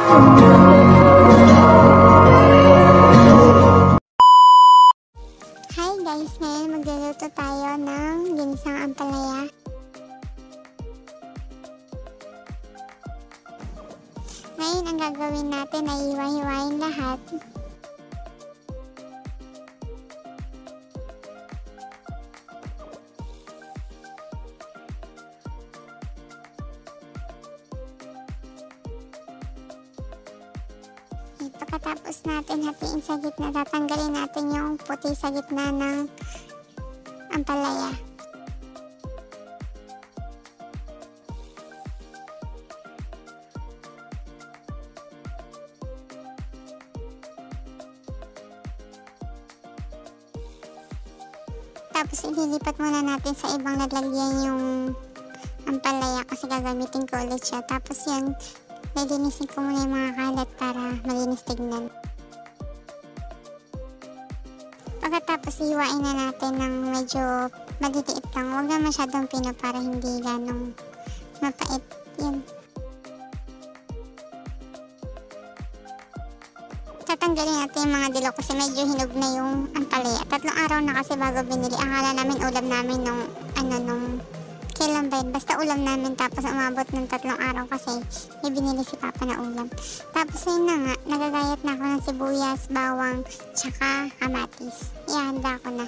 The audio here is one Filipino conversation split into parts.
Hi guys, ngayon magluluto tayo ng ginisang ampalaya. Ngayon ang gagawin natin ay hiwa-hiwain lahat. Pagkatapos natin hatiin sa gitna, tatanggalin natin yung puti sa gitna ng ampalaya. Tapos ililipat muna natin sa ibang lalagyan yung ampalaya kasi gagamitin ko ulit siya. Tapos yan, lilinisin ko muna yung mga kalat para malinis tignan. Pagkatapos iwain na natin ng medyo maliliit lang. Huwag na masyadong pino para hindi ganong mapait. Yun. Tatanggalin natin yung mga dilaw kasi medyo hinog na yung ampalaya. 3 araw na kasi bago binili. Akala namin ulam namin nung kailan ba yun? Basta ulam namin, tapos umabot ng 3 araw kasi may binili si Papa na ulam. Tapos yun na nga, nagagayat na ako ng sibuyas, bawang, tsaka kamatis. Ihanda ko na.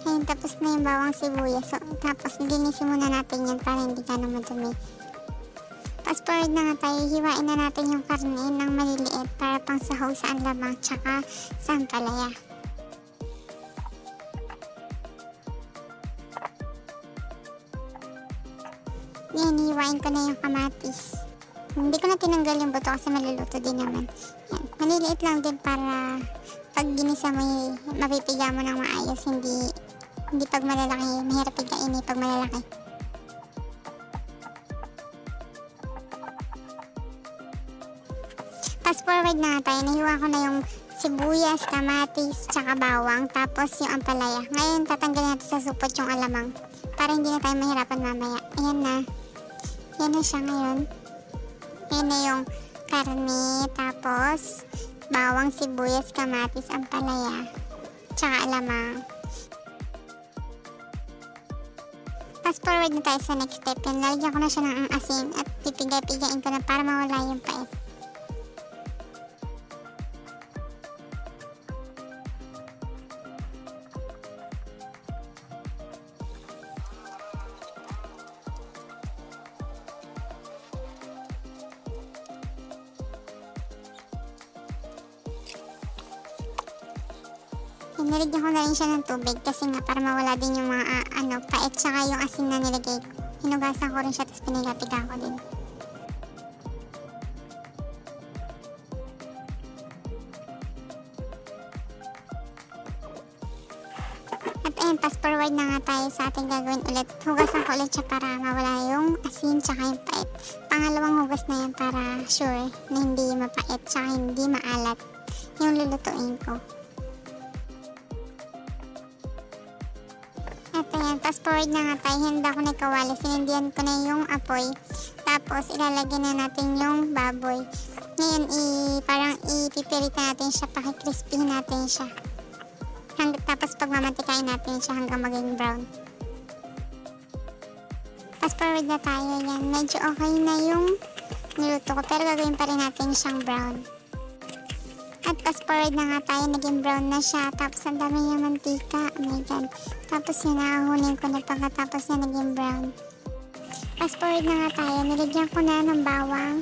Ayun, tapos na yung bawang sibuyas. So, tapos linisin muna natin yan para hindi ka na madumi. Fast forward na nga tayo, hiwain na natin yung karne ng maliliit para pang sahog sa anlamang tsaka sa ampalaya. Yan, hiwain ko na yung kamatis. Hindi ko na tinanggal yung buto kasi maluluto din naman. Yan, maliliit lang din para pag ginisa mo, mapipiga mo ng maayos, hindi pag malalaki, mahirap pigain pag malalaki. Fast forward na tayo, nahiwa ko na yung sibuyas, kamatis, tsaka bawang, tapos yung ampalaya. Ngayon tatanggalin natin sa supot yung alamang para hindi na tayo mahirapan mamaya. Ayan na. Yan na siya ngayon. Ayan na yung karne, tapos bawang, sibuyas, kamatis, ampalaya, tsaka alamang. Fast forward na tayo sa next step. Yan, lalagyan ko na siya ng asin at pipigay-pigayin ko na para mawala yung pait. Nilagyan ko na rin siya ng tubig kasi nga para mawala din yung mga pait tsaka yung asin na nilagay ko. Hinugasan ko rin siya tapos pinigapiga ko din. At ayun, fast forward na nga tayo sa ating gagawin ulit. Hugasan ko ulit siya para mawala yung asin tsaka yung pait. Pangalawang hugas na yan para sure na hindi mapait tsaka hindi maalat yung lulutuin ko. At ayan, fast forward na nga tayo, handa ko na kawali, sinindihan ko na yung apoy. Tapos ilalagyan na natin yung baboy. Ngayon, parang ipipirit na natin siya, pakikrispy natin siya. Tapos pagmamatikain natin siya hanggang maging brown. Fast forward na tayo, yan. Medyo okay na yung niluto ko, pero gagawin pa rin natin siyang brown. At fast forward na nga tayo, naging brown na siya. Tapos ang dami niya mantika. Oh my God. Tapos yun, nakahunin ko na pagkatapos niya naging brown. Fast forward na nga tayo, nilagyan ko na ng bawang.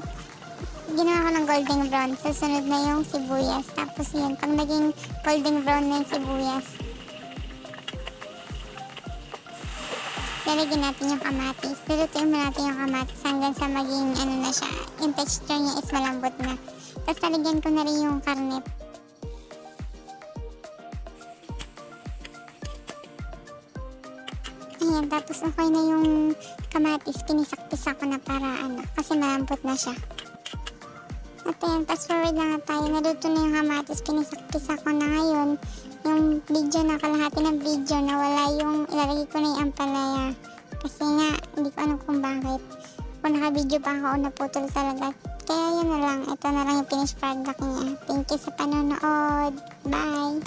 Ginawa ko ng golden brown. Susunod na yung sibuyas. Tapos yun, pag naging golden brown na yung sibuyas, lalagyan natin yung kamatis. Lulutuin mo natin yung kamatis hanggang sa maging ano na siya, yung texture niya is malambot na. Tapos lalagyan ko na rin yung karne. Ayan, tapos okay na yung kamatis, pinisak-pisak ko na para ano, kasi malambot na siya. At ayan, fast forward na nga tayo, naluto na yung kamatis, pinisak-pisak ko na ngayon. Yung video na kalahati ng video, nawala yung ilalagay ko na yung ampalaya. Kasi nga, hindi ko alam kung bakit. Kung naka-video pa ako, naputol talaga. Kaya yun na lang, ito na lang yung finished product niya. Thank you sa panonood. Bye!